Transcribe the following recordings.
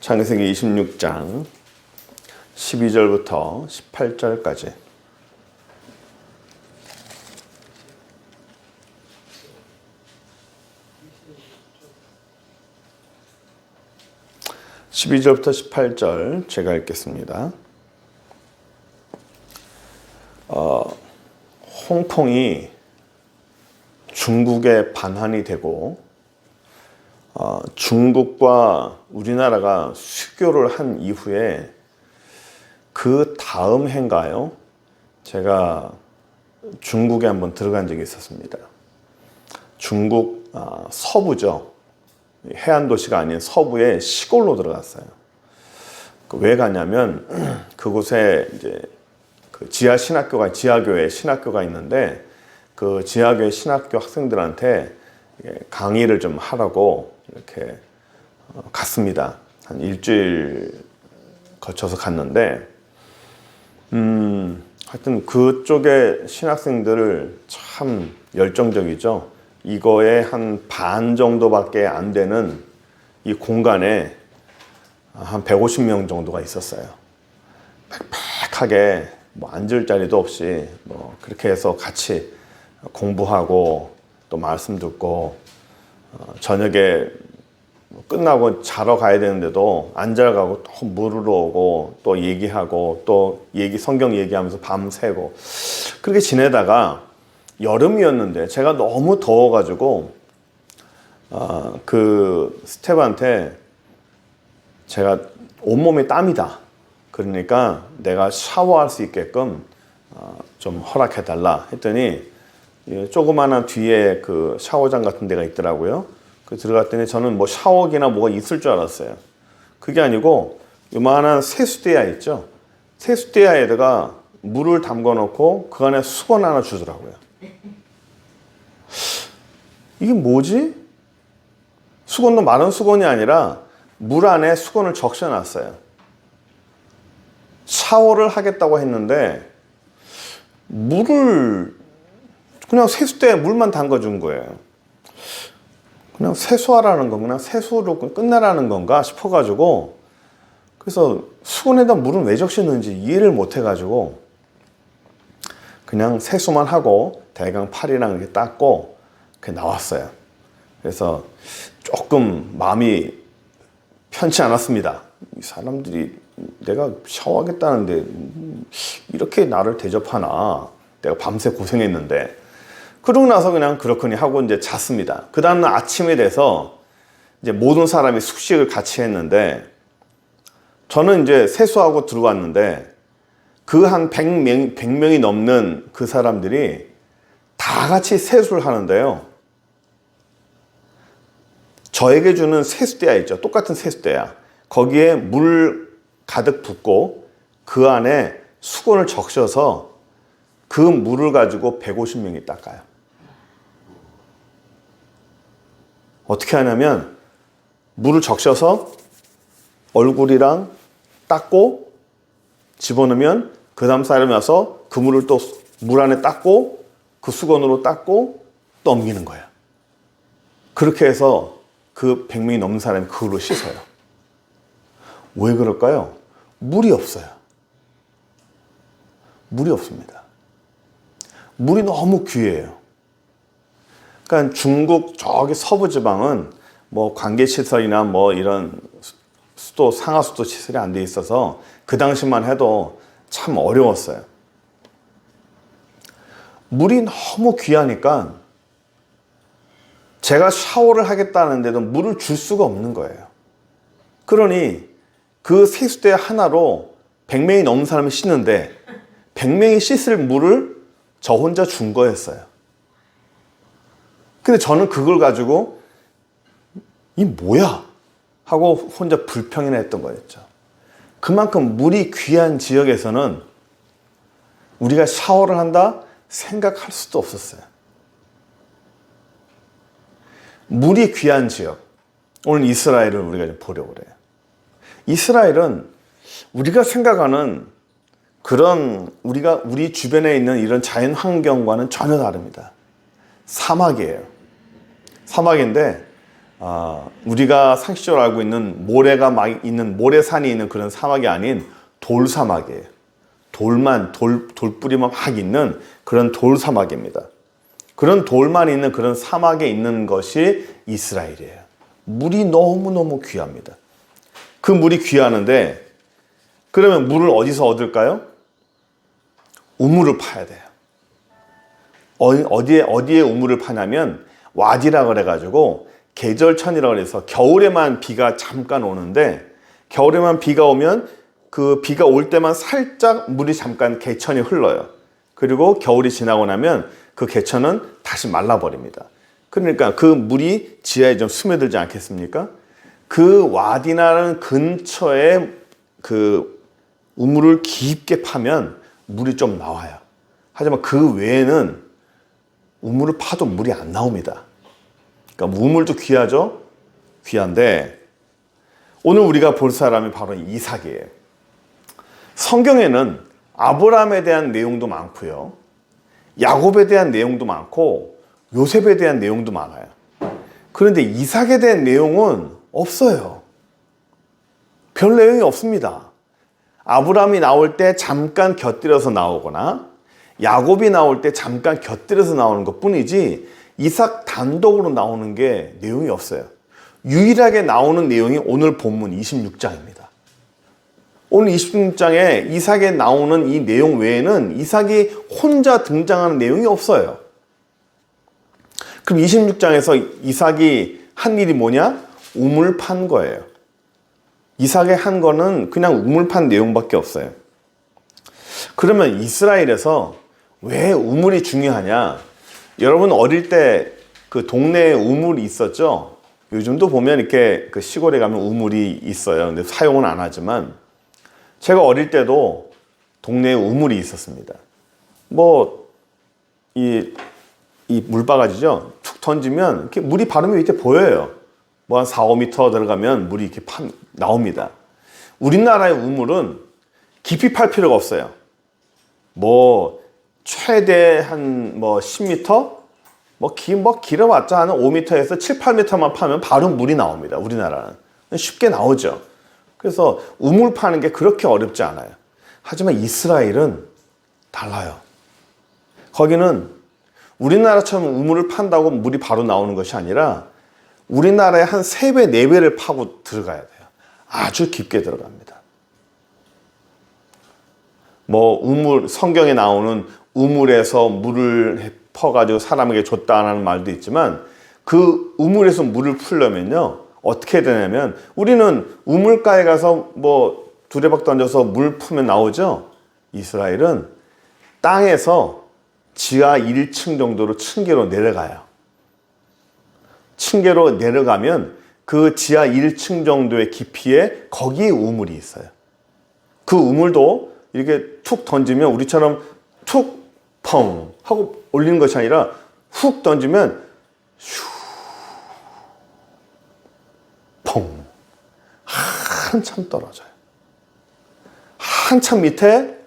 창세기 26장 12절부터 18절까지. (12절부터) 18절 제가 읽겠습니다. 홍콩이 중국의 반환이 되고 중국과 우리나라가 수교를 한 이후에 그 다음 해인가요? 제가 중국에 한번 들어간 적이 있었습니다. 중국 서부죠. 해안 도시가 아닌 서부의 시골로 들어갔어요. 왜 가냐면 그곳에 이제 그 지하교회 신학교가 있는데 그 지하교회 신학교 학생들한테 강의를 좀 하라고 이렇게 갔습니다. 한 일주일 거쳐서 갔는데 하여튼 그쪽의 신학생들을 참 열정적이죠. 이거에 한 반 정도밖에 안 되는 이 공간에 한 150명 정도가 있었어요. 빽빽하게 뭐 앉을 자리도 없이 뭐 그렇게 해서 같이 공부하고 또 말씀 듣고 저녁에 끝나고 자러 가야 되는데도 안 잘 가고 또 물으러 오고 또 얘기하고 또 성경 얘기하면서 밤새고 그렇게 지내다가 여름이었는데 제가 너무 더워가지고 그 스텝한테 제가 온몸이 땀이다. 그러니까 내가 샤워할 수 있게끔 좀 허락해달라 했더니 조그마한 뒤에 그 샤워장 같은 데가 있더라고요. 그 들어갔더니 저는 뭐 샤워기나 뭐가 있을 줄 알았어요. 그게 아니고 요만한 세수대야 있죠. 세수대야에다가 물을 담궈 놓고 그 안에 수건 하나 주더라고요. 이게 뭐지? 수건도 마른 수건이 아니라 물 안에 수건을 적셔 놨어요. 샤워를 하겠다고 했는데 물을 그냥 세수대에 물만 담궈준 거예요. 그냥 세수하라는 건 그냥 세수로 끝내라는 건가 싶어가지고 그래서 수건에다 물은 왜 적시는지 이해를 못 해가지고 그냥 세수만 하고 대강 팔이랑 이렇게 닦고 그렇게 나왔어요. 그래서 조금 마음이 편치 않았습니다. 이 사람들이 내가 샤워하겠다는데 이렇게 나를 대접하나. 내가 밤새 고생했는데. 그러고 나서 그냥 그렇거니 하고 이제 잤습니다. 그 다음날 아침에 돼서 이제 모든 사람이 숙식을 같이 했는데 저는 이제 세수하고 들어왔는데 그 한 100명이 넘는 그 사람들이 다 같이 세수를 하는데요. 저에게 주는 세수대야 있죠. 똑같은 세수대야. 거기에 물 가득 붓고 그 안에 수건을 적셔서 그 물을 가지고 150명이 닦아요. 어떻게 하냐면 물을 적셔서 얼굴이랑 닦고 집어넣으면 그 다음 사람이 와서 그 물을 또 물 안에 닦고 그 수건으로 닦고 또 옮기는 거예요. 그렇게 해서 그 100명이 넘는 사람이 그걸로 씻어요. 왜 그럴까요? 물이 없어요. 물이 없습니다. 물이 너무 귀해요. 그러니까 중국 저기 서부 지방은 뭐 관계시설이나 뭐 이런 상하수도 시설이 안 돼 있어서 그 당시만 해도 참 어려웠어요. 물이 너무 귀하니까 제가 샤워를 하겠다는데도 물을 줄 수가 없는 거예요. 그러니 그 세수대 하나로 100명이 넘는 사람이 씻는데 100명이 씻을 물을 저 혼자 준 거였어요. 근데 저는 그걸 가지고 이 뭐야? 하고 혼자 불평이나 했던 거였죠. 그만큼 물이 귀한 지역에서는 우리가 샤워를 한다 생각할 수도 없었어요. 물이 귀한 지역. 오늘 이스라엘을 우리가 보려고 그래요. 이스라엘은 우리가 생각하는 그런 우리 주변에 있는 이런 자연 환경과는 전혀 다릅니다. 사막이에요. 사막인데 우리가 상식적으로 알고 있는 모래가 막 있는 모래산이 있는 그런 사막이 아닌 돌사막이에요. 돌뿌리만 막 있는 그런 돌사막입니다. 그런 돌만 있는 그런 사막에 있는 것이 이스라엘이에요. 물이 너무너무 귀합니다. 그 물이 귀하는데 그러면 물을 어디서 얻을까요? 우물을 파야 돼요. 어디에 우물을 파냐면 와디라 그래가지고 계절천이라고 해서 겨울에만 비가 잠깐 오는데 겨울에만 비가 오면 그 비가 올 때만 살짝 물이 잠깐 개천이 흘러요. 그리고 겨울이 지나고 나면 그 개천은 다시 말라버립니다. 그러니까 그 물이 지하에 좀 스며들지 않겠습니까? 그 와디나라는 근처에 그 우물을 깊게 파면 물이 좀 나와요. 하지만 그 외에는 우물을 파도 물이 안 나옵니다. 그러니까 우물도 귀하죠? 귀한데 오늘 우리가 볼 사람이 바로 이삭이에요. 성경에는 아브라함에 대한 내용도 많고요. 야곱에 대한 내용도 많고 요셉에 대한 내용도 많아요. 그런데 이삭에 대한 내용은 없어요. 별 내용이 없습니다. 아브라함이 나올 때 잠깐 곁들여서 나오거나 야곱이 나올 때 잠깐 곁들여서 나오는 것 뿐이지 이삭 단독으로 나오는 게 내용이 없어요. 유일하게 나오는 내용이 오늘 본문 26장입니다. 오늘 26장에 이삭에 나오는 이 내용 외에는 이삭이 혼자 등장하는 내용이 없어요. 그럼 26장에서 이삭이 한 일이 뭐냐? 우물 판 거예요. 이삭이 한 거는 그냥 우물 판 내용밖에 없어요. 그러면 이스라엘에서 왜 우물이 중요하냐? 여러분 어릴 때 그 동네에 우물이 있었죠? 요즘도 보면 이렇게 그 시골에 가면 우물이 있어요. 근데 사용은 안 하지만 제가 어릴 때도 동네에 우물이 있었습니다. 이 물바가지죠? 툭 던지면 이렇게 물이 바르면 밑에 보여요. 한 4, 5m 들어가면 물이 이렇게 나옵니다. 우리나라의 우물은 깊이 팔 필요가 없어요. 최대 한 10m? 길어봤자 한 5m에서 7, 8m만 파면 바로 물이 나옵니다. 우리나라는. 쉽게 나오죠. 그래서 우물 파는 게 그렇게 어렵지 않아요. 하지만 이스라엘은 달라요. 거기는 우리나라처럼 우물을 판다고 물이 바로 나오는 것이 아니라 우리나라의 한 3배, 4배를 파고 들어가야 돼요. 아주 깊게 들어갑니다. 성경에 나오는 우물에서 물을 퍼가지고 사람에게 줬다는 말도 있지만 그 우물에서 물을 풀려면요. 어떻게 되냐면 우리는 우물가에 가서 두레박 던져서 물 푸면 나오죠. 이스라엘은 땅에서 지하 1층 정도로 층계로 내려가요. 층계로 내려가면 그 지하 1층 정도의 깊이에 거기에 우물이 있어요. 그 우물도 이렇게 툭 던지면 우리처럼 툭 펑 하고 올리는 것이 아니라 훅 던지면 슈 펑 한참 떨어져요. 한참 밑에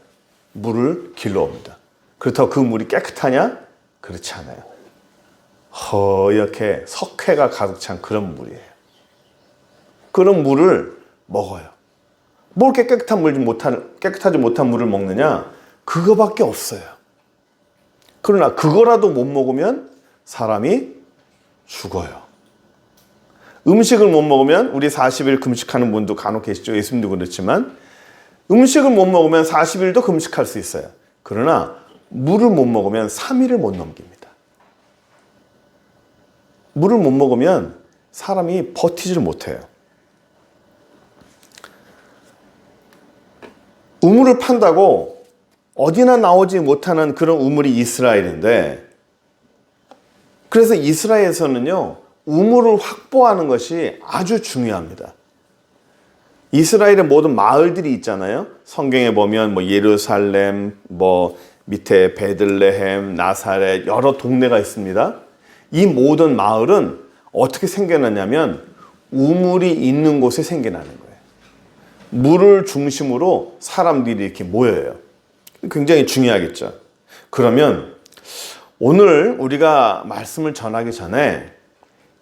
물을 길러옵니다. 그렇다고 그 물이 깨끗하냐? 그렇지 않아요. 허옇게 석회가 가득 찬 그런 물이에요. 그런 물을 먹어요. 이렇게 깨끗하지 못한 물을 먹느냐? 그거밖에 없어요. 그러나 그거라도 못 먹으면 사람이 죽어요. 음식을 못 먹으면 우리 40일 금식하는 분도 간혹 계시죠. 예수님도 그렇지만 음식을 못 먹으면 40일도 금식할 수 있어요. 그러나 물을 못 먹으면 3일을 못 넘깁니다. 물을 못 먹으면 사람이 버티지를 못해요. 우물을 판다고 어디나 나오지 못하는 그런 우물이 이스라엘인데 그래서 이스라엘에서는요. 우물을 확보하는 것이 아주 중요합니다. 이스라엘의 모든 마을들이 있잖아요. 성경에 보면 예루살렘, 밑에 베들레헴, 나사렛 여러 동네가 있습니다. 이 모든 마을은 어떻게 생겨났냐면 우물이 있는 곳에 생겨나는 거예요. 물을 중심으로 사람들이 이렇게 모여요. 굉장히 중요하겠죠. 그러면 오늘 우리가 말씀을 전하기 전에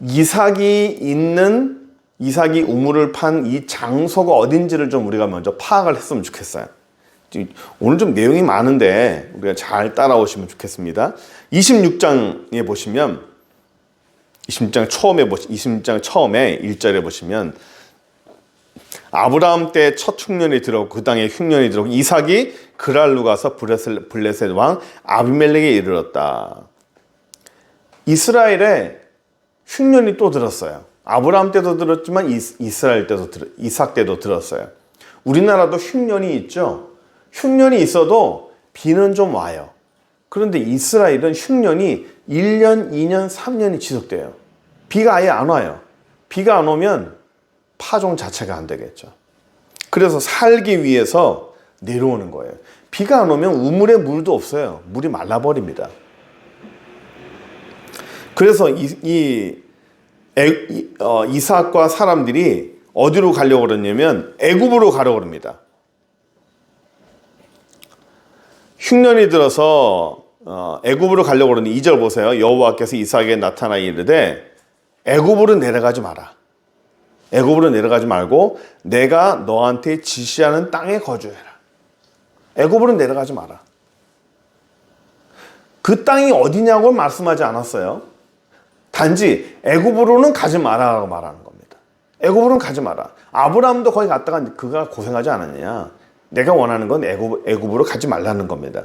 이삭이 우물을 판 이 장소가 어딘지를 좀 우리가 먼저 파악을 했으면 좋겠어요. 오늘 좀 내용이 많은데 우리가 잘 따라오시면 좋겠습니다. 26장에 보시면 26장 처음에 1절에 보시면 아브라함 때 첫 흉년이 들어오고 그 땅에 흉년이 들어오고 이삭이 그랄로 가서 블레셋 왕 아비멜렉에 이르렀다. 이스라엘에 흉년이 또 들었어요. 아브라함 때도 들었지만 이삭 때도 들었어요. 우리나라도 흉년이 있죠. 흉년이 있어도 비는 좀 와요. 그런데 이스라엘은 흉년이 1년, 2년, 3년이 지속돼요. 비가 아예 안 와요. 비가 안 오면 파종 자체가 안 되겠죠. 그래서 살기 위해서 내려오는 거예요. 비가 안 오면 우물에 물도 없어요. 물이 말라버립니다. 그래서 이삭과 사람들이 어디로 가려고 그러냐면 애굽으로 가려고 합니다. 흉년이 들어서 애굽으로 가려고 그러니 2절 보세요. 여호와께서 이삭에게 나타나 이르되 애굽으로 내려가지 마라. 애굽으로 내려가지 말고 내가 너한테 지시하는 땅에 거주해라. 애굽으로 내려가지 마라. 그 땅이 어디냐고 말씀하지 않았어요. 단지 애굽으로는 가지 마라라고 말하는 겁니다. 애굽으로는 가지 마라. 아브라함도 거기 갔다가 그가 고생하지 않았느냐. 내가 원하는 건 애굽으로 가지 말라는 겁니다.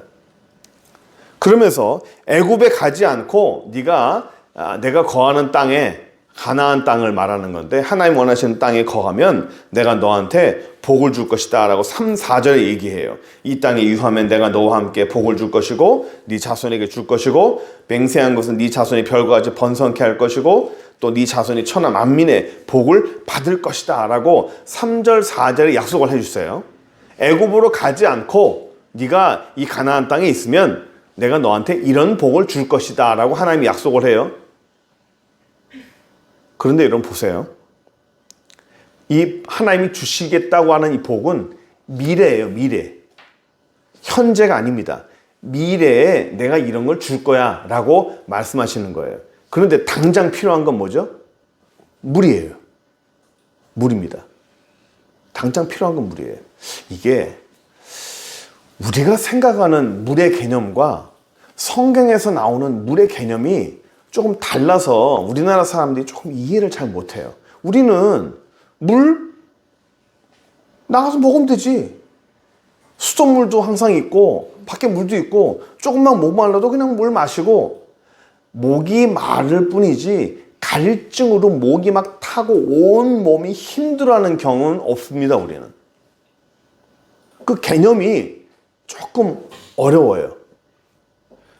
그러면서 애굽에 가지 않고 내가 거하는 땅에 가나안 땅을 말하는 건데 하나님 원하시는 땅에 거하면 내가 너한테 복을 줄 것이다 라고 3, 4절에 얘기해요. 이 땅에 유하면 내가 너와 함께 복을 줄 것이고 네 자손에게 줄 것이고 맹세한 것은 네 자손이 별과 같이 번성케 할 것이고 또 네 자손이 천하 만민의 복을 받을 것이다 라고 3절, 4절에 약속을 해주세요. 애굽으로 가지 않고 네가 이 가나안 땅에 있으면 내가 너한테 이런 복을 줄 것이다 라고 하나님이 약속을 해요. 그런데 여러분 보세요. 이 하나님이 주시겠다고 하는 이 복은 미래예요. 미래. 현재가 아닙니다. 미래에 내가 이런 걸 줄 거야 라고 말씀하시는 거예요. 그런데 당장 필요한 건 뭐죠? 물이에요. 물입니다. 당장 필요한 건 물이에요. 이게 우리가 생각하는 물의 개념과 성경에서 나오는 물의 개념이 조금 달라서 우리나라 사람들이 조금 이해를 잘 못해요. 우리는 물 나가서 먹으면 되지. 수돗물도 항상 있고 밖에 물도 있고 조금만 목 말라도 그냥 물 마시고 목이 마를 뿐이지 갈증으로 목이 막 타고 온 몸이 힘들어하는 경우는 없습니다. 우리는. 그 개념이 조금 어려워요.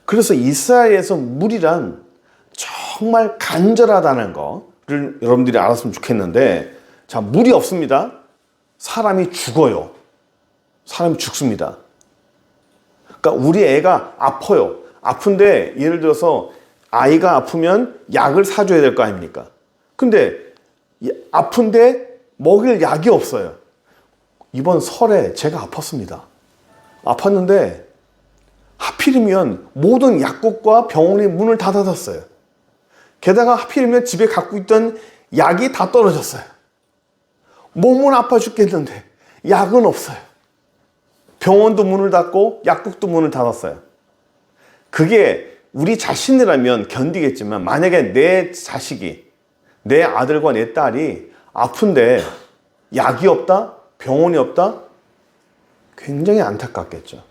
그래서 이스라엘에서 물이란 정말 간절하다는 거를 여러분들이 알았으면 좋겠는데, 자, 물이 없습니다. 사람이 죽어요. 사람이 죽습니다. 그러니까 우리 애가 아파요. 아픈데 예를 들어서 아이가 아프면 약을 사줘야 될 거 아닙니까? 근데 아픈데 먹일 약이 없어요. 이번 설에 제가 아팠습니다. 아팠는데 하필이면 모든 약국과 병원이 문을 다 닫았어요. 게다가 하필이면 집에 갖고 있던 약이 다 떨어졌어요. 몸은 아파 죽겠는데 약은 없어요. 병원도 문을 닫고 약국도 문을 닫았어요. 그게 우리 자신이라면 견디겠지만 만약에 내 자식이, 내 아들과 내 딸이 아픈데 약이 없다? 병원이 없다? 굉장히 안타깝겠죠.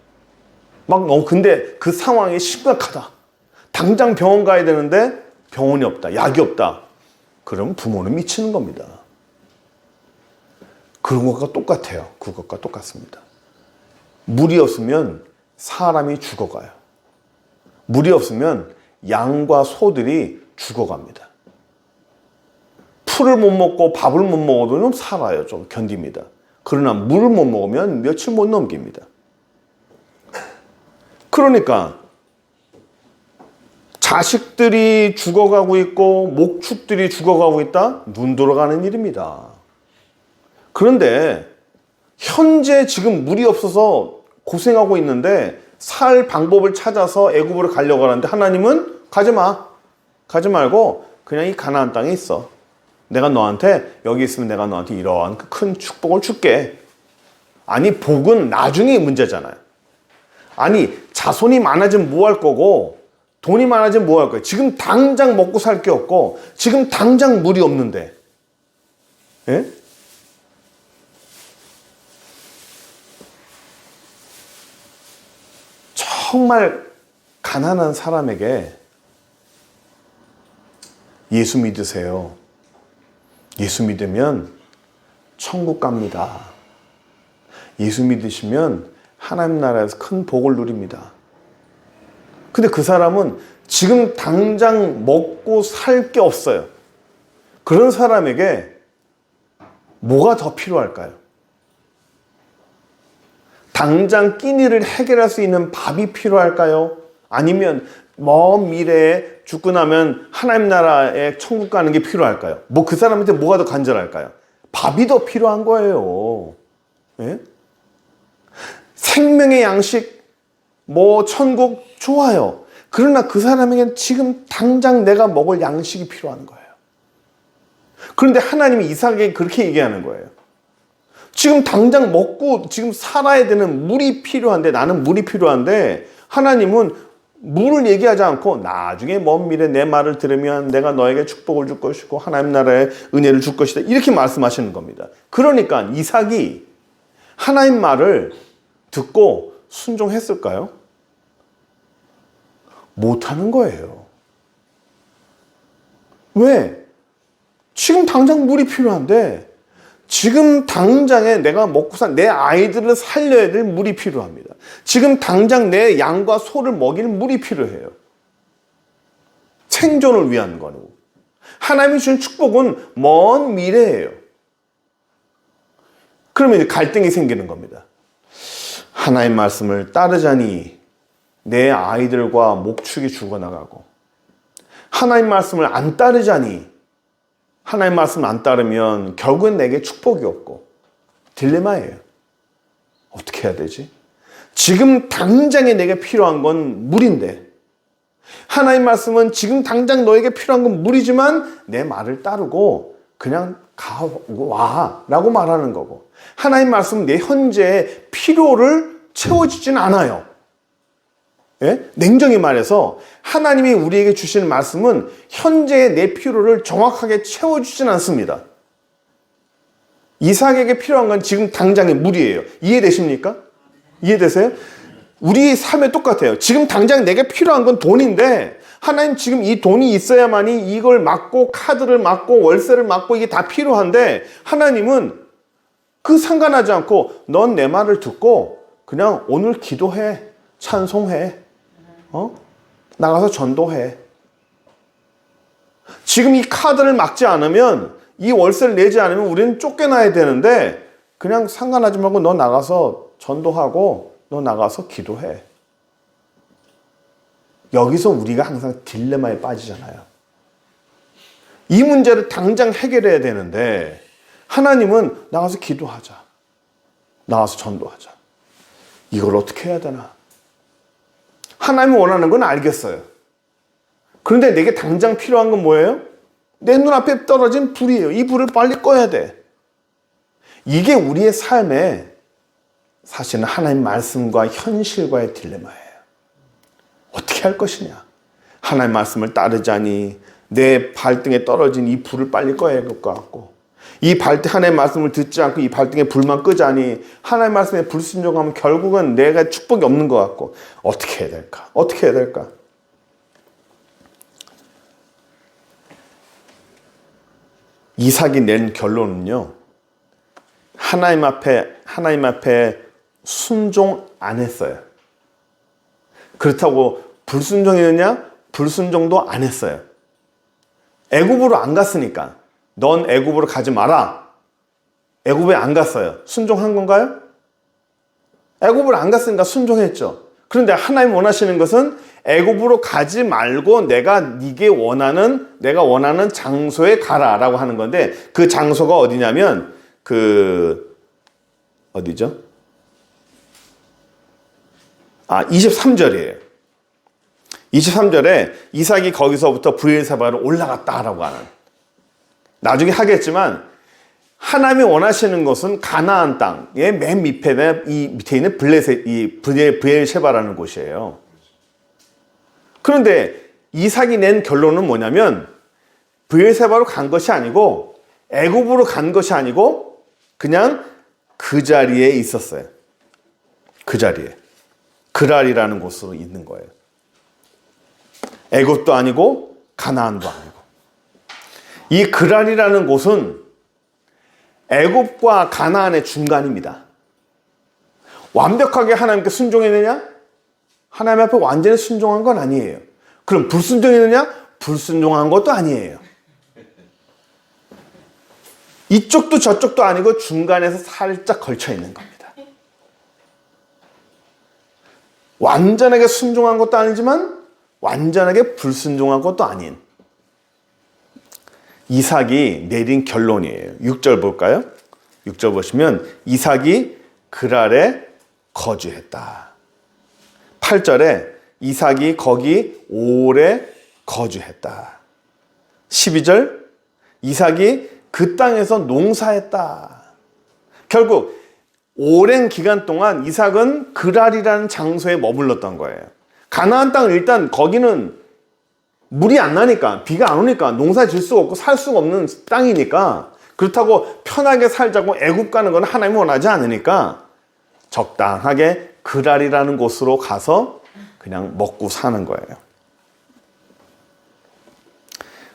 근데 그 상황이 심각하다. 당장 병원 가야 되는데 병원이 없다. 약이 없다. 그럼 부모는 미치는 겁니다. 그런 것과 똑같아요. 그것과 똑같습니다. 물이 없으면 사람이 죽어가요. 물이 없으면 양과 소들이 죽어갑니다. 풀을 못 먹고 밥을 못 먹어도 좀 살아요. 좀 견딥니다. 그러나 물을 못 먹으면 며칠 못 넘깁니다. 그러니까 자식들이 죽어가고 있고 목축들이 죽어가고 있다? 눈 돌아가는 일입니다. 그런데 현재 지금 물이 없어서 고생하고 있는데 살 방법을 찾아서 애굽으로 가려고 하는데 하나님은 가지 마. 가지 말고 그냥 이 가나안 땅에 있어. 내가 너한테 여기 있으면 내가 너한테 이러한 큰 축복을 줄게. 아니 복은 나중에 문제잖아요. 아니 자손이 많아지면 뭐 할 거고 돈이 많아지면 뭐 할 거예요. 지금 당장 먹고 살 게 없고 지금 당장 물이 없는데. 예? 정말 가난한 사람에게 예수 믿으세요. 예수 믿으면 천국 갑니다. 예수 믿으시면 하나님 나라에서 큰 복을 누립니다. 근데 그 사람은 지금 당장 먹고 살 게 없어요. 그런 사람에게 뭐가 더 필요할까요? 당장 끼니를 해결할 수 있는 밥이 필요할까요? 아니면 먼 미래에 죽고 나면 하나님 나라에 천국 가는 게 필요할까요? 뭐 그 사람한테 뭐가 더 간절할까요? 밥이 더 필요한 거예요. 예? 생명의 양식, 뭐 천국 좋아요. 그러나 그 사람에게는 지금 당장 내가 먹을 양식이 필요한 거예요. 그런데 하나님이 이삭에게 그렇게 얘기하는 거예요. 지금 당장 먹고 지금 살아야 되는 물이 필요한데, 나는 물이 필요한데, 하나님은 물을 얘기하지 않고 나중에 먼 미래 내 말을 들으면 내가 너에게 축복을 줄 것이고 하나님 나라의 은혜를 줄 것이다. 이렇게 말씀하시는 겁니다. 그러니까 이삭이 하나님 말을 듣고 순종했을까요? 못하는 거예요. 왜? 지금 당장 물이 필요한데 지금 당장에 내가 먹고 산 내 아이들을 살려야 될 물이 필요합니다. 지금 당장 내 양과 소를 먹일 물이 필요해요. 생존을 위한 거고. 하나님이 주신 축복은 먼 미래예요. 그러면 이제 갈등이 생기는 겁니다. 하나님 말씀을 따르자니 내 아이들과 목축이 죽어나가고, 하나님 말씀을 안 따르자니 하나님 말씀 안 따르면 결국엔 내게 축복이 없고 딜레마예요. 어떻게 해야 되지? 지금 당장에 내게 필요한 건 물인데, 하나님 말씀은 지금 당장 너에게 필요한 건 물이지만 내 말을 따르고 그냥 와 라고 말하는 거고, 하나님 말씀은 내 현재의 필요를 채워주진 않아요. 예? 냉정히 말해서 하나님이 우리에게 주시는 말씀은 현재의 내 필요를 정확하게 채워주진 않습니다. 이삭에게 필요한 건 지금 당장의 물이에요. 이해되십니까? 이해되세요? 우리 삶에 똑같아요. 지금 당장 내게 필요한 건 돈인데 하나님 지금 이 돈이 있어야만이 이걸 막고 카드를 막고 월세를 막고 이게 다 필요한데, 하나님은 그 상관하지 않고 넌 내 말을 듣고 그냥 오늘 기도해, 찬송해, 나가서 전도해. 지금 이 카드를 막지 않으면, 이 월세를 내지 않으면 우리는 쫓겨나야 되는데 그냥 상관하지 말고 너 나가서 전도하고 너 나가서 기도해. 여기서 우리가 항상 딜레마에 빠지잖아요. 이 문제를 당장 해결해야 되는데 하나님은 나가서 기도하자, 나가서 전도하자. 이걸 어떻게 해야 되나? 하나님이 원하는 건 알겠어요. 그런데 내게 당장 필요한 건 뭐예요? 내 눈앞에 떨어진 불이에요. 이 불을 빨리 꺼야 돼. 이게 우리의 삶에 사실은 하나님 말씀과 현실과의 딜레마예요. 어떻게 할 것이냐? 하나님 말씀을 따르자니 내 발등에 떨어진 이 불을 빨리 꺼야 할 것 같고, 이 하나님 말씀을 듣지 않고 이 발등에 불만 끄자니 하나님 말씀에 불순종하면 결국은 내가 축복이 없는 것 같고, 어떻게 해야 될까? 어떻게 해야 될까? 이삭이 낸 결론은요, 하나님 앞에 순종 안 했어요. 그렇다고 불순종했느냐? 불순종도 안 했어요. 애굽으로 안 갔으니까. 넌 애굽으로 가지 마라. 애굽에 안 갔어요. 순종한 건가요? 애굽으로 안 갔으니까 순종했죠. 그런데 하나님 원하시는 것은 애굽으로 가지 말고 내가 원하는 장소에 가라라고 하는 건데, 그 장소가 어디냐면 어디죠? 23절이에요. 23절에 이삭이 거기서부터 브엘세바로 올라갔다라고 하는, 나중에 하겠지만 하나님이 원하시는 것은 가나안 땅의 맨 밑에 있는 브엘세바라는 곳이에요. 그런데 이삭이 낸 결론은 뭐냐면 브엘세바로 간 것이 아니고 애굽으로 간 것이 아니고 그냥 그 자리에 있었어요. 그 자리에. 그랄이라는 곳으로 있는 거예요. 애굽도 아니고 가나안도 아니고. 이 그랄이라는 곳은 애굽과 가나안의 중간입니다. 완벽하게 하나님께 순종했느냐? 하나님 앞에 완전히 순종한 건 아니에요. 그럼 불순종했느냐? 불순종한 것도 아니에요. 이쪽도 저쪽도 아니고 중간에서 살짝 걸쳐 있는 겁니다. 완전하게 순종한 것도 아니지만 완전하게 불순종한 것도 아닌 이삭이 내린 결론이에요. 6절 볼까요? 6절 보시면 이삭이 그랄에 거주했다. 8절에 이삭이 거기 오래 거주했다. 12절 이삭이 그 땅에서 농사했다. 결국 오랜 기간 동안 이삭은 그랄이라는 장소에 머물렀던 거예요. 가나안 땅은 일단 거기는 물이 안 나니까, 비가 안 오니까 농사 질 수가 없고 살 수가 없는 땅이니까, 그렇다고 편하게 살자고 애굽 가는 건 하나님이 원하지 않으니까 적당하게 그랄이라는 곳으로 가서 그냥 먹고 사는 거예요.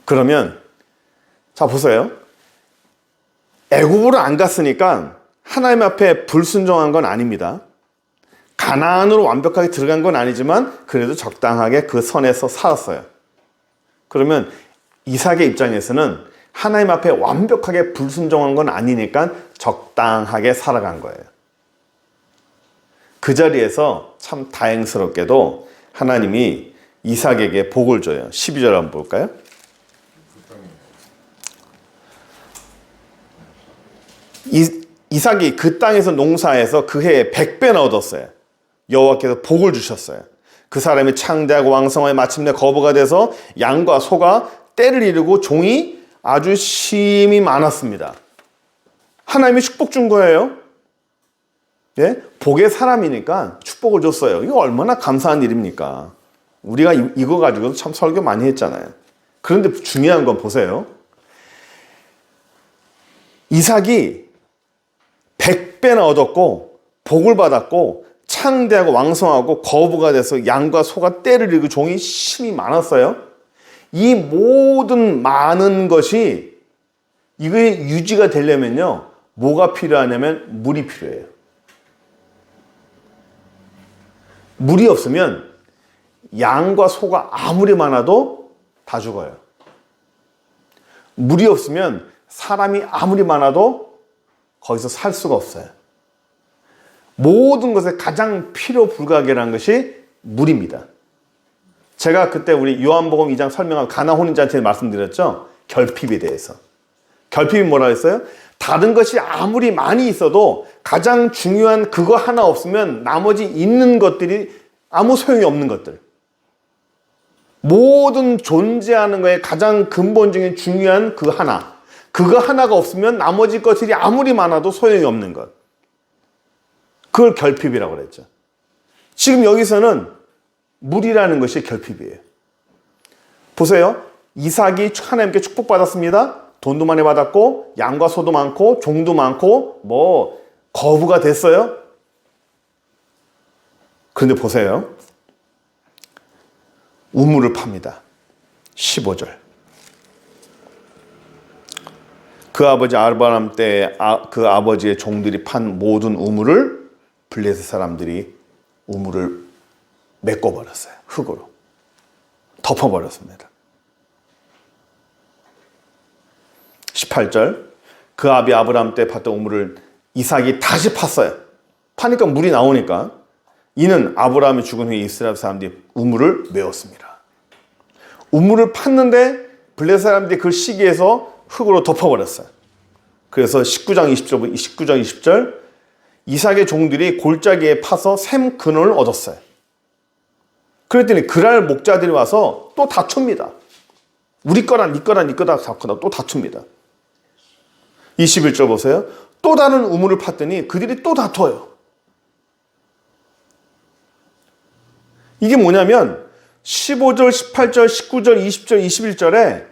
그러면 자 보세요. 애굽으로 안 갔으니까 하나님 앞에 불순종한 건 아닙니다. 가나안으로 완벽하게 들어간 건 아니지만 그래도 적당하게 그 선에서 살았어요. 그러면 이삭의 입장에서는 하나님 앞에 완벽하게 불순종한 건 아니니까 적당하게 살아간 거예요. 그 자리에서 참 다행스럽게도 하나님이 이삭에게 복을 줘요. 12절 한번 볼까요? 이삭이 그 땅에서 농사해서 그 해에 100배나 얻었어요. 여호와께서 복을 주셨어요. 그 사람이 창대하고 왕성하여 마침내 거부가 돼서 양과 소가 때를 이루고 종이 아주 심히 많았습니다. 하나님이 축복 준 거예요. 예? 복의 사람이니까 축복을 줬어요. 이거 얼마나 감사한 일입니까? 우리가 이거 가지고 참 설교 많이 했잖아요. 그런데 중요한 건 보세요. 이삭이 100배나 얻었고 복을 받았고 창대하고 왕성하고 거부가 돼서 양과 소가 때를 이루고 종이 심히 많았어요. 이 모든 많은 것이 이게 유지가 되려면요, 뭐가 필요하냐면 물이 필요해요. 물이 없으면 양과 소가 아무리 많아도 다 죽어요. 물이 없으면 사람이 아무리 많아도 거기서 살 수가 없어요. 모든 것에 가장 필요 불가결한 것이 물입니다. 제가 그때 우리 요한복음 2장 설명한 가나 혼인잔치에 말씀드렸죠. 결핍에 대해서. 결핍이 뭐라 했어요? 다른 것이 아무리 많이 있어도 가장 중요한 그거 하나 없으면 나머지 있는 것들이 아무 소용이 없는 것들. 모든 존재하는 거에 가장 근본적인 중요한 그 하나. 그거 하나가 없으면 나머지 것들이 아무리 많아도 소용이 없는 것. 그걸 결핍이라고 그랬죠. 지금 여기서는 물이라는 것이 결핍이에요. 보세요. 이삭이 하나님께 축복받았습니다. 돈도 많이 받았고 양과 소도 많고 종도 많고 뭐 거부가 됐어요. 그런데 보세요. 우물을 팝니다. 15절. 그 아버지 아브라함 때 그 아버지의 종들이 판 모든 우물을 블레셋 사람들이 우물을 메꿔버렸어요. 흙으로. 덮어버렸습니다. 18절. 그 아비 아브라함 때 팠던 우물을 이삭이 다시 팠어요. 파니까 물이 나오니까 이는 아브라함이 죽은 후에 이스라엘 사람들이 우물을 메웠습니다. 우물을 팠는데 블레셋 사람들이 그 시기에서 흙으로 덮어버렸어요. 그래서 19장 20절 이삭의 종들이 골짜기에 파서 샘 근원을 얻었어요. 그랬더니 그랄 목자들이 와서 또 다툽니다. 우리 거라 네 거라 네 거다 또 다툽니다. 21절 보세요. 또 다른 우물을 팠더니 그들이 또 다퉈요. 이게 뭐냐면 15절, 18절, 19절, 20절, 21절에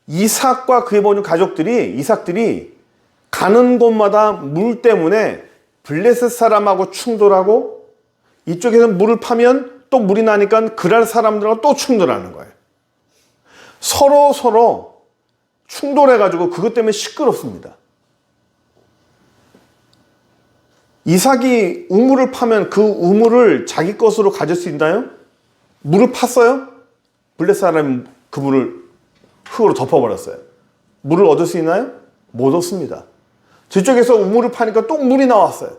이삭과 그의 모든 이삭들이 가는 곳마다 물 때문에 블레셋 사람하고 충돌하고 이쪽에서 물을 파면 또 물이 나니까 그랄 사람들하고 또 충돌하는 거예요. 서로 충돌해가지고 그것 때문에 시끄럽습니다. 이삭이 우물을 파면 그 우물을 자기 것으로 가질 수 있나요? 물을 팠어요? 블레셋 사람이 그 물을 흙으로 덮어버렸어요. 물을 얻을 수 있나요? 못 얻습니다. 저쪽에서 우물을 파니까 또 물이 나왔어요.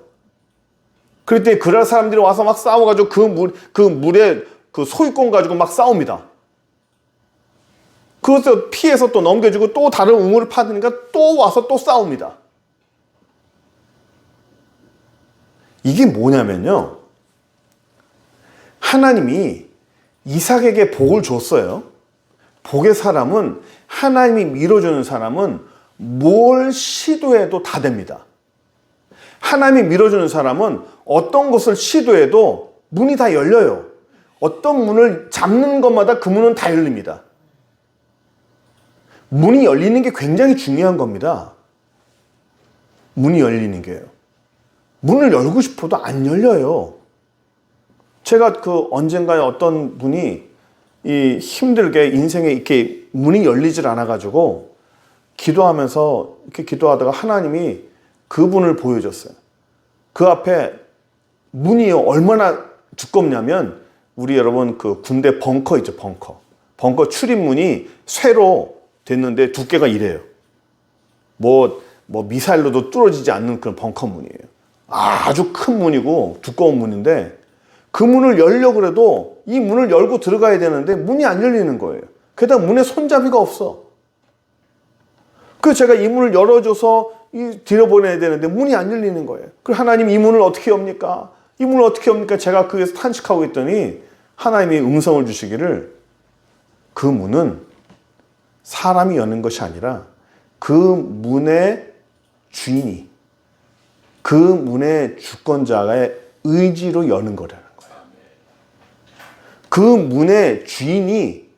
그랬더니 그랄 사람들이 와서 막 싸워가지고 그 물에 그 소유권 가지고 막 싸웁니다. 그것을 피해서 또 넘겨주고 또 다른 우물을 파니까 또 와서 또 싸웁니다. 이게 뭐냐면요. 하나님이 이삭에게 복을 줬어요. 복의 사람은 하나님이 밀어주는 사람은 뭘 시도해도 다 됩니다. 하나님이 밀어주는 사람은 어떤 것을 시도해도 문이 다 열려요. 어떤 문을 잡는 것마다 그 문은 다 열립니다. 문이 열리는 게 굉장히 중요한 겁니다. 문이 열리는 게요. 문을 열고 싶어도 안 열려요. 제가 언젠가에 어떤 분이 이 힘들게 인생에 이렇게 문이 열리질 않아가지고 기도하면서 이렇게 기도하다가 하나님이 그분을 보여줬어요. 그 앞에 문이 얼마나 두껍냐면 우리 여러분 그 군대 벙커 있죠, 벙커. 벙커 출입문이 쇠로 됐는데 두께가 이래요. 뭐 미사일로도 뚫어지지 않는 그런 벙커 문이에요. 아주 큰 문이고 두꺼운 문인데 그 문을 열려고 그래도 이 문을 열고 들어가야 되는데 문이 안 열리는 거예요. 게다가 문에 손잡이가 없어. 그래서 제가 이 문을 열어줘서 들여보내야 되는데 문이 안 열리는 거예요. 그래서 하나님 이 문을 어떻게 엽니까? 이 문을 어떻게 엽니까? 제가 거기서 탄식하고 있더니 하나님이 음성을 주시기를 그 문은 사람이 여는 것이 아니라 그 문의 주인이 그 문의 주권자의 의지로 여는 거라는 거예요. 그 문의 주인이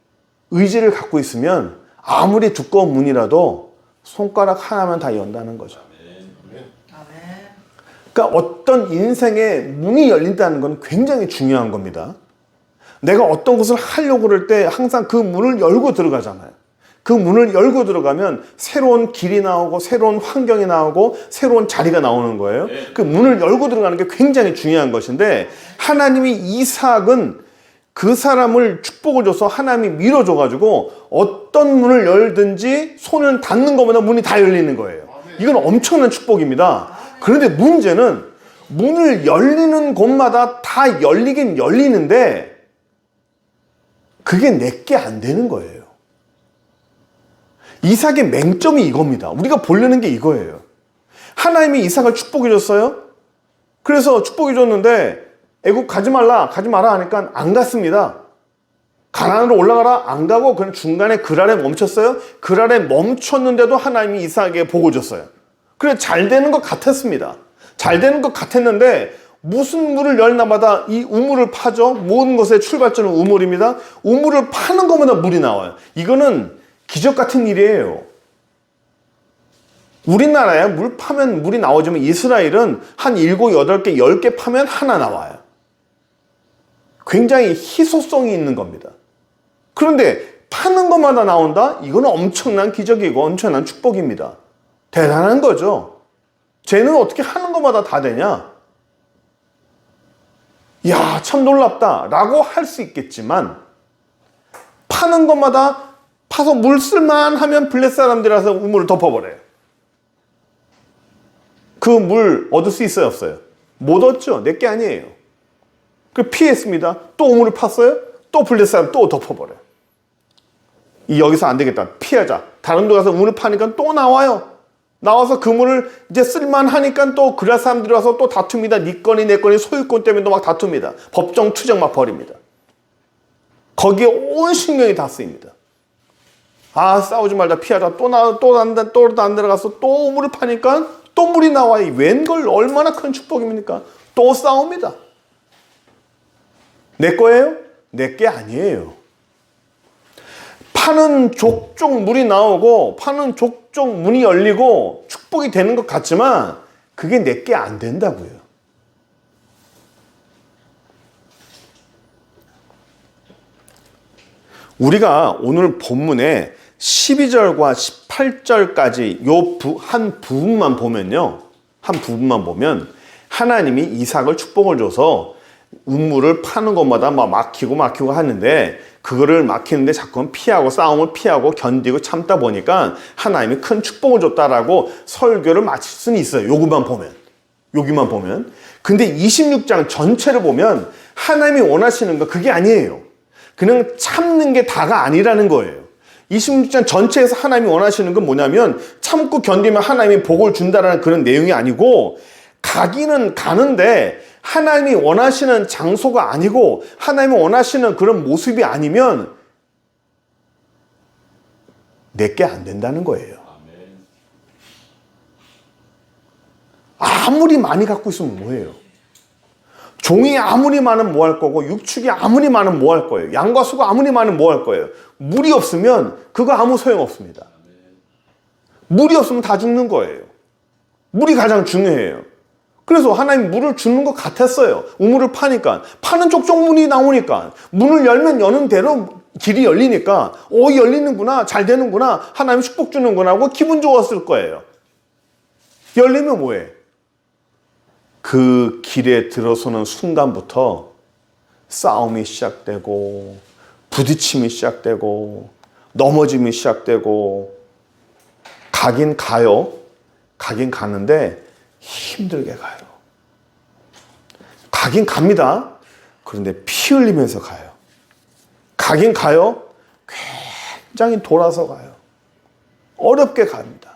의지를 갖고 있으면 아무리 두꺼운 문이라도 손가락 하나면 다 연다는 거죠. 그러니까 어떤 인생의 문이 열린다는 건 굉장히 중요한 겁니다. 내가 어떤 것을 하려고 그럴 때 항상 그 문을 열고 들어가잖아요. 그 문을 열고 들어가면 새로운 길이 나오고 새로운 환경이 나오고 새로운 자리가 나오는 거예요. 그 문을 열고 들어가는 게 굉장히 중요한 것인데 하나님이 이삭은 그 사람을 축복을 줘서 하나님이 밀어줘가지고 어떤 문을 열든지 손을 닿는 것마다 문이 다 열리는 거예요. 이건 엄청난 축복입니다. 그런데 문제는 문을 열리는 곳마다 다 열리긴 열리는데 그게 내게 안 되는 거예요. 이삭의 맹점이 이겁니다. 우리가 보려는 게 이거예요. 하나님이 이삭을 축복해 줬어요. 그래서 축복해 줬는데 애국 가지 마라 하니까 안 갔습니다. 가나안으로 올라가라 안 가고 그냥 중간에 그랄에 멈췄어요. 그랄에 멈췄는데도 하나님이 이삭에게 복을 줬어요. 그래 잘 되는 것 같았습니다. 잘 되는 것 같았는데 무슨 물을 열나마다 이 우물을 파죠. 모든 것의 출발점은 우물입니다. 우물을 파는 것마다 물이 나와요. 이거는 기적 같은 일이에요. 우리나라에 물 파면 물이 나오지만 이스라엘은 한 7, 8개, 10개 파면 하나 나와요. 굉장히 희소성이 있는 겁니다. 그런데 파는 것마다 나온다? 이거는 엄청난 기적이고 엄청난 축복입니다. 대단한 거죠. 쟤는 어떻게 하는 것마다 다 되냐? 이야, 참 놀랍다 라고 할 수 있겠지만 파는 것마다 파서 물 쓸만 하면 블레셋 사람들이라서 우물을 덮어버려요. 그 물 얻을 수 있어요, 없어요? 못 얻죠. 내게 아니에요. 그 피했습니다. 또 우물을 팠어요. 또 블레셋 사람 또 덮어버려요. 여기서 안 되겠다. 피하자. 다른 데 가서 우물을 파니까 또 나와요. 나와서 그 물을 이제 쓸만 하니까 또 그랄 사람들이 와서 또 다툽니다. 네 건이 내 건이 소유권 때문에 또 막 다툽니다. 법정 투정 막 벌입니다. 거기에 온 신경이 다 쓰입니다. 아, 싸우지 말자, 피하자. 또 안 들어가서 또 우물을 파니까 또 물이 나와. 웬걸 얼마나 큰 축복입니까? 또 싸웁니다. 내 거예요? 내 게 아니에요. 파는 족족 물이 나오고 파는 족족 문이 열리고 축복이 되는 것 같지만 그게 내 게 안 된다고요. 우리가 오늘 본문에 12절과 18절까지 한 부분만 보면요. 한 부분만 보면 하나님이 이삭을 축복을 줘서 우물을 파는 것마다 막 막히고 하는데 그거를 막히는데 자꾸 피하고 싸움을 피하고 견디고 참다 보니까 하나님이 큰 축복을 줬다라고 설교를 마칠 수는 있어요. 여기만 보면. 근데 26장 전체를 보면 하나님이 원하시는 거 그게 아니에요. 그냥 참는 게 다가 아니라는 거예요. 26장 전체에서 하나님이 원하시는 건 뭐냐면 참고 견디면 하나님이 복을 준다라는 그런 내용이 아니고 가기는 가는데 하나님이 원하시는 장소가 아니고 하나님이 원하시는 그런 모습이 아니면 내게 안 된다는 거예요. 아무리 많이 갖고 있으면 뭐예요? 종이 아무리 많으면 뭐 할 거고 육축이 아무리 많으면 뭐 할 거예요? 양과 소가 아무리 많으면 뭐 할 거예요? 물이 없으면 그거 아무 소용없습니다. 물이 없으면 다 죽는 거예요. 물이 가장 중요해요. 그래서 하나님 물을 주는 것 같았어요. 우물을 파니까. 파는 족족 문이 나오니까. 문을 열면 여는 대로 길이 열리니까 열리는구나, 잘 되는구나, 하나님 축복 주는구나 하고 기분 좋았을 거예요. 열리면 뭐해? 그 길에 들어서는 순간부터 싸움이 시작되고 부딪힘이 시작되고 넘어짐이 시작되고 가긴 가요. 가긴 가는데 힘들게 가요. 가긴 갑니다. 그런데 피 흘리면서 가요. 가긴 가요. 굉장히 돌아서 가요. 어렵게 갑니다.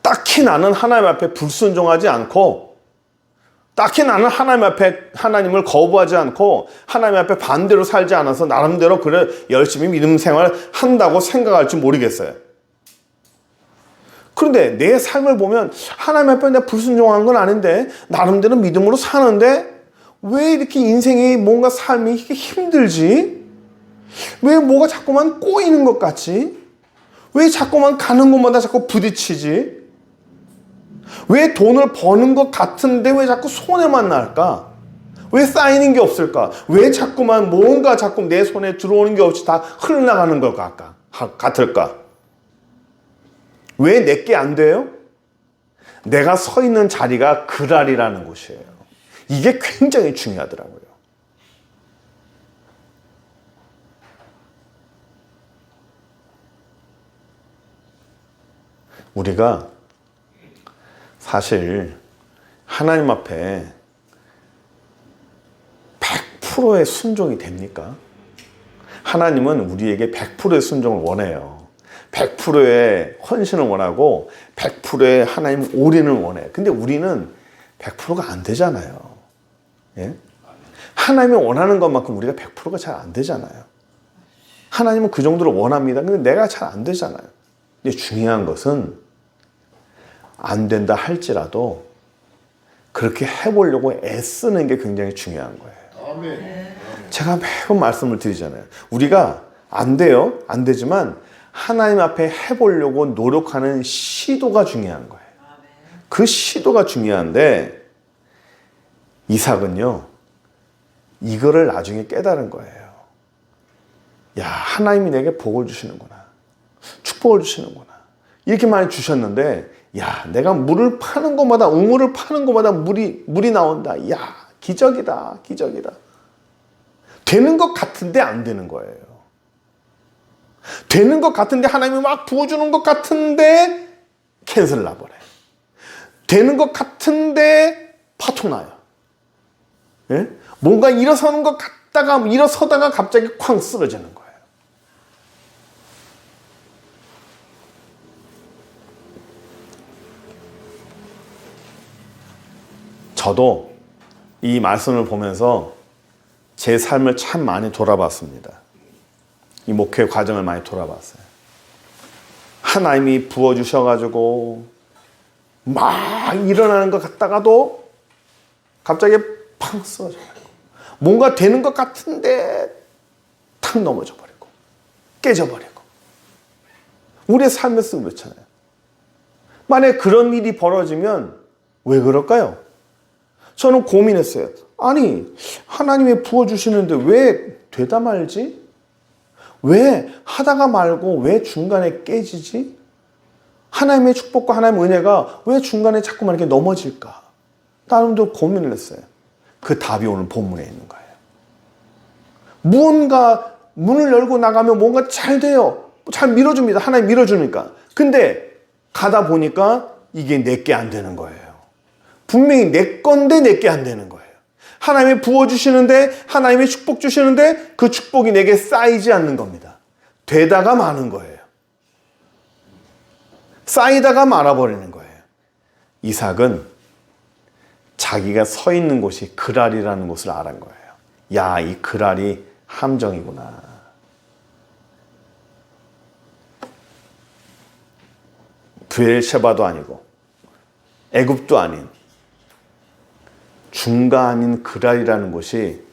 딱히 나는 하나님 앞에 불순종하지 않고 딱히 나는 하나님 앞에 하나님을 거부하지 않고 하나님 앞에 반대로 살지 않아서 나름대로 그래 열심히 믿음 생활을 한다고 생각할지 모르겠어요. 그런데 내 삶을 보면 하나님 앞에 내가 불순종한 건 아닌데 나름대로 믿음으로 사는데 왜 이렇게 인생이 뭔가 삶이 이렇게 힘들지? 왜 뭐가 자꾸만 꼬이는 것 같지? 왜 자꾸만 가는 곳마다 자꾸 부딪히지? 왜 돈을 버는 것 같은데 왜 자꾸 손해만 날까? 왜 쌓이는 게 없을까? 왜 자꾸만 뭔가 자꾸 내 손에 들어오는 게 없이 다 흘러나가는 것 같을까? 왜 내게 안 돼요? 내가 서 있는 자리가 그랄이라는 곳이에요. 이게 굉장히 중요하더라고요. 우리가 사실 하나님 앞에 100%의 순종이 됩니까? 하나님은 우리에게 100%의 순종을 원해요. 100%의 헌신을 원하고 100%의 하나님 올인을 원해. 근데 우리는 100%가 안 되잖아요. 예? 하나님이 원하는 것만큼 우리가 100%가 잘 안 되잖아요. 하나님은 그 정도로 원합니다. 근데 내가 잘 안 되잖아요. 근데 중요한 것은 안 된다 할지라도 그렇게 해보려고 애쓰는 게 굉장히 중요한 거예요. 아멘. 제가 매번 말씀을 드리잖아요. 우리가 안 돼요. 안 되지만 하나님 앞에 해보려고 노력하는 시도가 중요한 거예요. 그 시도가 중요한데 이삭은요. 이거를 나중에 깨달은 거예요. 야, 하나님이 내게 복을 주시는구나. 축복을 주시는구나. 이렇게 많이 주셨는데 야, 내가 물을 파는 것마다 우물을 파는 것마다 물이 나온다. 야, 기적이다. 기적이다. 되는 것 같은데 안 되는 거예요. 되는 것 같은데 하나님이 막 부어주는 것 같은데 캔슬 나버려요. 되는 것 같은데 파토 나요. 예? 뭔가 일어서는 것 같다가 일어서다가 갑자기 쾅 쓰러지는 거예요. 저도 이 말씀을 보면서 제 삶을 참 많이 돌아봤습니다. 이 목회 과정을 많이 돌아봤어요. 하나님이 부어주셔가지고 막 일어나는 것 같다가도 갑자기 팡 쓰러져 버리고, 뭔가 되는 것 같은데 탁 넘어져 버리고 깨져버리고. 우리의 삶에서 그렇잖아요. 만약에 그런 일이 벌어지면 왜 그럴까요? 저는 고민했어요. 아니, 하나님이 부어주시는데 왜 되다 말지? 왜 하다가 말고 왜 중간에 깨지지? 하나님의 축복과 하나님의 은혜가 왜 중간에 자꾸만 이렇게 넘어질까? 나름대로 고민을 했어요. 그 답이 오늘 본문에 있는 거예요. 무언가 문을 열고 나가면 뭔가 잘 돼요. 잘 밀어줍니다. 하나님 밀어주니까. 근데 가다 보니까 이게 내게 안 되는 거예요. 분명히 내 건데 내게 안 되는 거예요. 하나님이 부어주시는데, 하나님이 축복 주시는데 그 축복이 내게 쌓이지 않는 겁니다. 되다가 마는 거예요. 쌓이다가 말아버리는 거예요. 이삭은 자기가 서 있는 곳이 그랄이라는 곳을 알은 거예요. 야, 이 그랄이 함정이구나. 브엘셰바도 아니고 애굽도 아닌 중간인 그랄이라는 곳이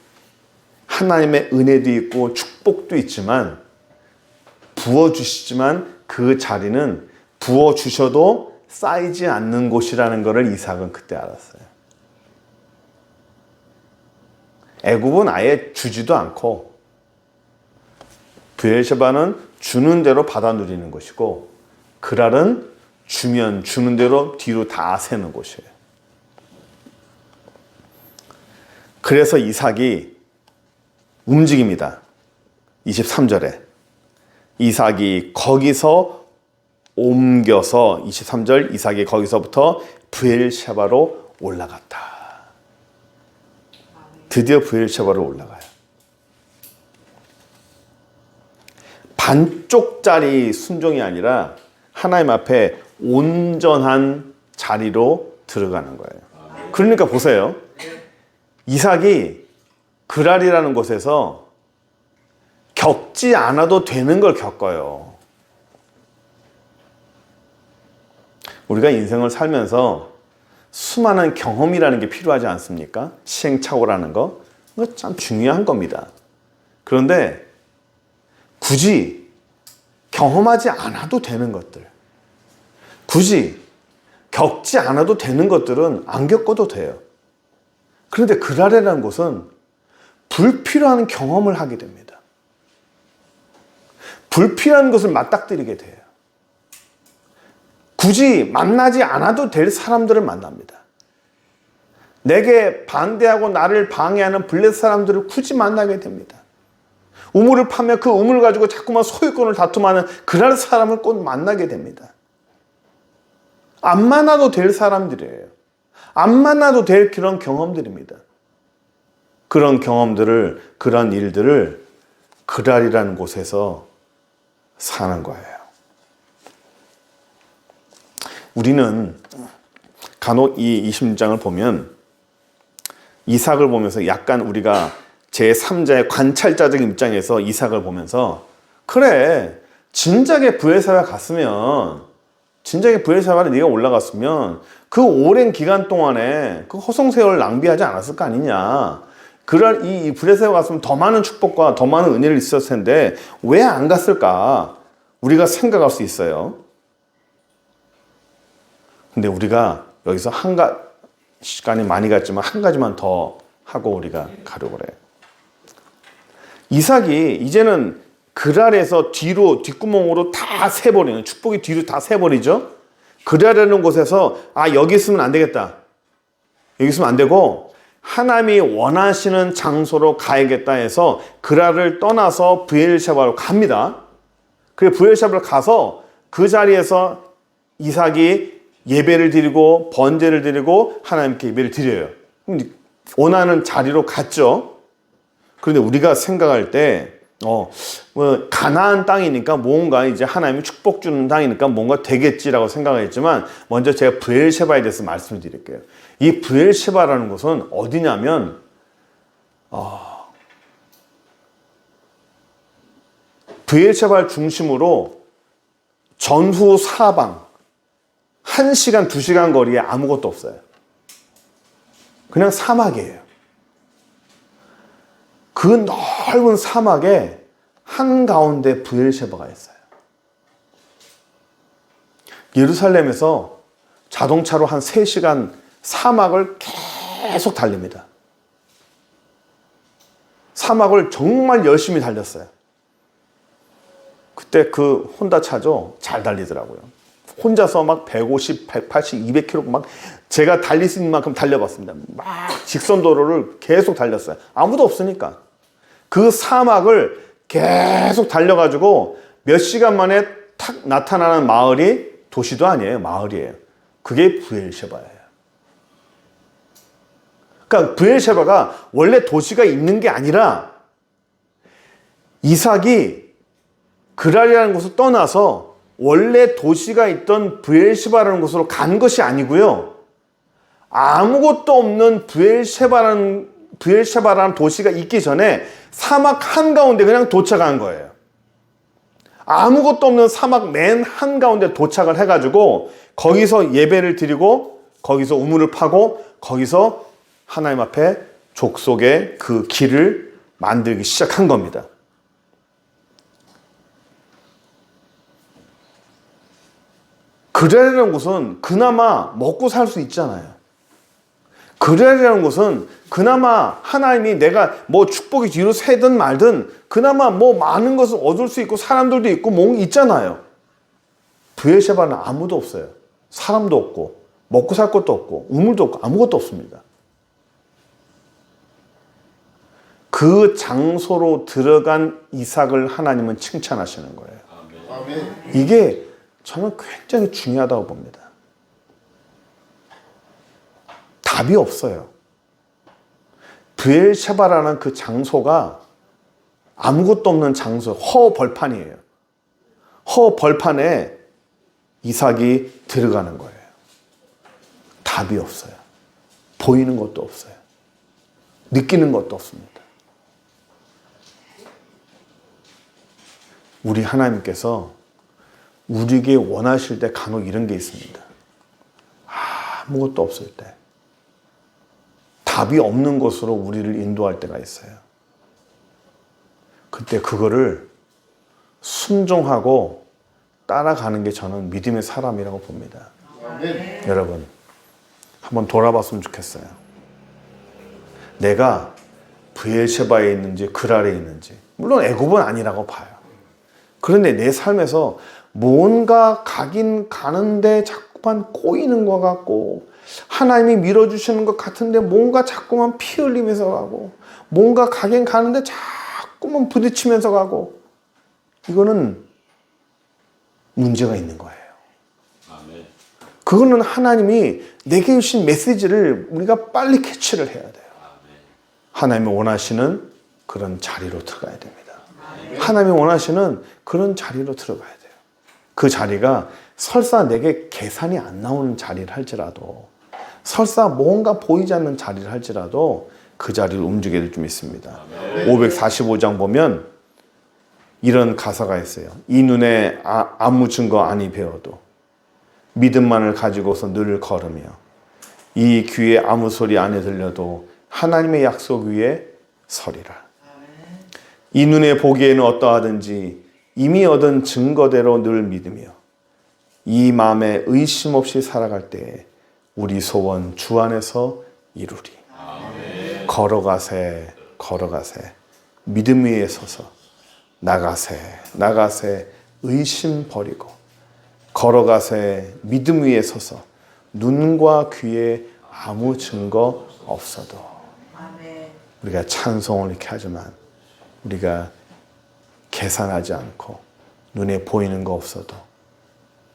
하나님의 은혜도 있고 축복도 있지만, 부어주시지만 그 자리는 부어주셔도 쌓이지 않는 곳이라는 것을 이삭은 그때 알았어요. 애굽은 아예 주지도 않고 브엘셰바는 주는 대로 받아 누리는 것이고, 그랄은 주면 주는 대로 뒤로 다 새는 곳이에요. 그래서 이삭이 움직입니다. 23절에 이삭이 거기서 옮겨서, 23절, 이삭이 거기서부터 브엘셰바로 올라갔다. 드디어 브엘셰바로 올라가요. 반쪽짜리 순종이 아니라 하나님 앞에 온전한 자리로 들어가는 거예요. 그러니까 보세요. 이삭이 그랄이라는 곳에서 겪지 않아도 되는 걸 겪어요. 우리가 인생을 살면서 수많은 경험이라는 게 필요하지 않습니까? 시행착오라는 거. 그거 참 중요한 겁니다. 그런데 굳이 경험하지 않아도 되는 것들, 굳이 겪지 않아도 되는 것들은 안 겪어도 돼요. 그런데 그랄이라는 곳은 불필요한 경험을 하게 됩니다. 불필요한 것을 맞닥뜨리게 돼요. 굳이 만나지 않아도 될 사람들을 만납니다. 내게 반대하고 나를 방해하는 블레셋 사람들을 굳이 만나게 됩니다. 우물을 파면 그 우물을 가지고 자꾸만 소유권을 다툼하는 그랄 사람을 꼭 만나게 됩니다. 안 만나도 될 사람들이에요. 안 만나도 될 그런 경험들입니다. 그런 경험들을, 그런 일들을 그랄이라는 곳에서 사는 거예요. 우리는 간혹 이 26장을 보면 이삭을 보면서 약간 우리가 제3자의 관찰자적인 입장에서 이삭을 보면서, 그래, 진작에 브엘세바에 갔으면, 진작에 브엘세바에 네가 올라갔으면 그 오랜 기간 동안에 그 허송세월을 낭비하지 않았을 거 아니냐. 그럴 이 브엘세바에 갔으면 더 많은 축복과 더 많은 은혜를 있었을 텐데 왜 안 갔을까? 우리가 생각할 수 있어요. 근데 우리가 여기서 시간이 많이 갔지만 한 가지만 더 하고 우리가 가려고 그래요. 이삭이 이제는 그랄에서 뒤로, 뒷구멍으로 다 새버리는, 축복이 뒤로 다 새버리죠. 그랄이라는 곳에서 여기 있으면 안 되겠다, 여기 있으면 안 되고 하나님이 원하시는 장소로 가야겠다 해서 그랄을 떠나서 브엘셰바로 갑니다. 그래서 브엘셰바로 가서 그 자리에서 이삭이 예배를 드리고 번제를 드리고 하나님께 예배를 드려요. 원하는 자리로 갔죠. 그런데 우리가 생각할 때 뭐 가나안 땅이니까 뭔가 이제 하나님이 축복 주는 땅이니까 뭔가 되겠지라고 생각했지만 먼저 제가 브엘셰바에 대해서 말씀을 드릴게요. 이 브엘셰바라는 곳은 어디냐면 브엘셰바를 중심으로 전후 사방 1시간, 2시간 거리에 아무것도 없어요. 그냥 사막이에요. 그 넓은 사막에 한가운데 브엘셰바가 있어요. 예루살렘에서 자동차로 한 3시간 사막을 계속 달립니다. 사막을 정말 열심히 달렸어요. 그때 그 혼다 차죠? 잘 달리더라고요. 혼자서 막 150, 180, 200km 막 제가 달릴 수 있는 만큼 달려봤습니다. 막 직선도로를 계속 달렸어요. 아무도 없으니까. 그 사막을 계속 달려가지고 몇 시간 만에 탁 나타나는 마을이 도시도 아니에요. 마을이에요. 그게 브엘셰바예요. 그러니까 브엘셰바가 원래 도시가 있는 게 아니라 이삭이 그랄이라는 곳을 떠나서 원래 도시가 있던 브엘셰바라는 곳으로 간 것이 아니고요. 아무것도 없는 브엘셰바라는 도시가 있기 전에 사막 한가운데 그냥 도착한 거예요. 아무것도 없는 사막 맨 한가운데 도착을 해가지고 거기서 예배를 드리고 거기서 우물을 파고 거기서 하나님 앞에 족속의 그 길을 만들기 시작한 겁니다. 그랄이라는 곳은 그나마 먹고 살 수 있잖아요. 그랄이라는 곳은 그나마 하나님이 내가 뭐 축복이 뒤로 새든 말든 그나마 뭐 많은 것을 얻을 수 있고 사람들도 있고 뭐 있잖아요. 브엘셰바는 아무도 없어요. 사람도 없고 먹고 살 것도 없고 우물도 없고 아무것도 없습니다. 그 장소로 들어간 이삭을 하나님은 칭찬하시는 거예요. 아멘. 이게 저는 굉장히 중요하다고 봅니다. 답이 없어요. 브엘셰바라는 그 장소가 아무것도 없는 장소, 허벌판이에요. 허벌판에 이삭이 들어가는 거예요. 답이 없어요. 보이는 것도 없어요. 느끼는 것도 없습니다. 우리 하나님께서 우리에게 원하실 때 간혹 이런 게 있습니다. 아무것도 없을 때. 답이 없는 곳으로 우리를 인도할 때가 있어요. 그때 그거를 순종하고 따라가는 게 저는 믿음의 사람이라고 봅니다. 아멘. 여러분, 한번 돌아봤으면 좋겠어요. 내가 브엘셰바에 있는지 그랄에 있는지, 물론 애굽은 아니라고 봐요. 그런데 내 삶에서 뭔가 가긴 가는데 자꾸만 꼬이는 것 같고 하나님이 밀어주시는 것 같은데 뭔가 자꾸만 피 흘리면서 가고 뭔가 가긴 가는데 자꾸만 부딪히면서 가고 이거는 문제가 있는 거예요. 아멘. 그거는 하나님이 내게 주신 메시지를 우리가 빨리 캐치를 해야 돼요. 아멘. 하나님이 원하시는 그런 자리로 들어가야 됩니다. 아멘. 하나님이 원하시는 그런 자리로 들어가야 돼요. 그 자리가 설사 내게 계산이 안 나오는 자리를 할지라도 설사 뭔가 보이지 않는 자리를 할지라도 그 자리를 움직여야 될 좀 있습니다. 545장 보면 이런 가사가 있어요. 이 눈에 아무 증거 아니 배워도 믿음만을 가지고서 늘 걸으며 이 귀에 아무 소리 안에 들려도 하나님의 약속 위에 서리라. 이 눈에 보기에는 어떠하든지 이미 얻은 증거대로 늘 믿으며 이 마음에 의심 없이 살아갈 때에 우리 소원 주 안에서 이루리. 아멘. 걸어가세 걸어가세 믿음 위에 서서 나가세 의심 버리고 걸어가세 믿음 위에 서서 눈과 귀에 아무 증거 없어도. 아멘. 우리가 찬송을 이렇게 하지만 우리가 계산하지 않고 눈에 보이는 거 없어도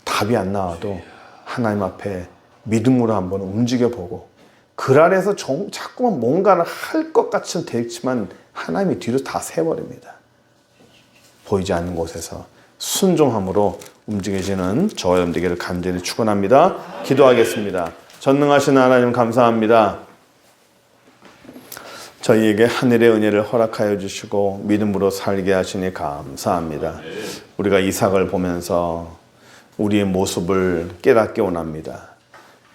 답이 안 나와도 하나님 앞에 믿음으로 한번 움직여보고 그 안에서 자꾸만 뭔가를 할 것 같이 되지만 하나님이 뒤로 다 세버립니다. 보이지 않는 곳에서 순종함으로 움직여지는 저와 여러분 되기를 간절히 축원합니다. 기도하겠습니다. 전능하신 하나님 감사합니다. 저희에게 하늘의 은혜를 허락하여 주시고 믿음으로 살게 하시니 감사합니다. 우리가 이삭을 보면서 우리의 모습을 깨닫게 원합니다.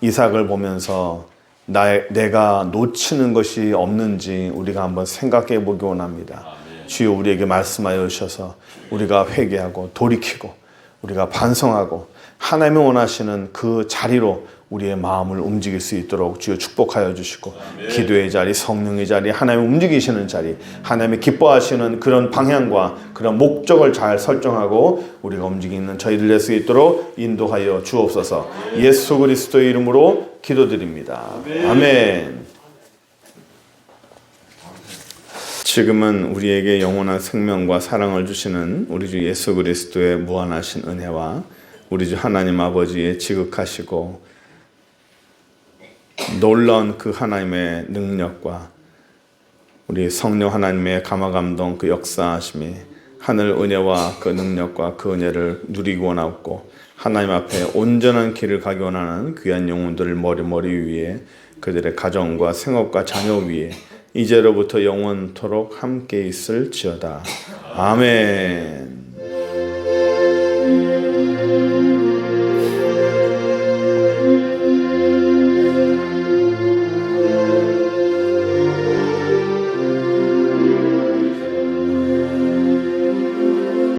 이삭을 보면서 내가 놓치는 것이 없는지 우리가 한번 생각해 보기 원합니다. 주여 우리에게 말씀하여 주셔서 우리가 회개하고 돌이키고 우리가 반성하고 하나님이 원하시는 그 자리로 우리의 마음을 움직일 수 있도록 주여 축복하여 주시고 기도의 자리, 성령의 자리, 하나님이 움직이시는 자리, 하나님이 기뻐하시는 그런 방향과 그런 목적을 잘 설정하고 우리가 움직이는 저희들 될 수 있도록 인도하여 주옵소서. 예수 그리스도의 이름으로 기도드립니다. 아멘. 지금은 우리에게 영원한 생명과 사랑을 주시는 우리 주 예수 그리스도의 무한하신 은혜와 우리 주 하나님 아버지의 지극하시고 놀라운 그 하나님의 능력과 우리 성령 하나님의 감화감동 그 역사하심이 하늘 은혜와 그 능력과 그 은혜를 누리기 원하고 하나님 앞에 온전한 길을 가기 원하는 귀한 영혼들을 머리 위에 그들의 가정과 생업과 자녀 위에 이제로부터 영원토록 함께 있을지어다. 아멘.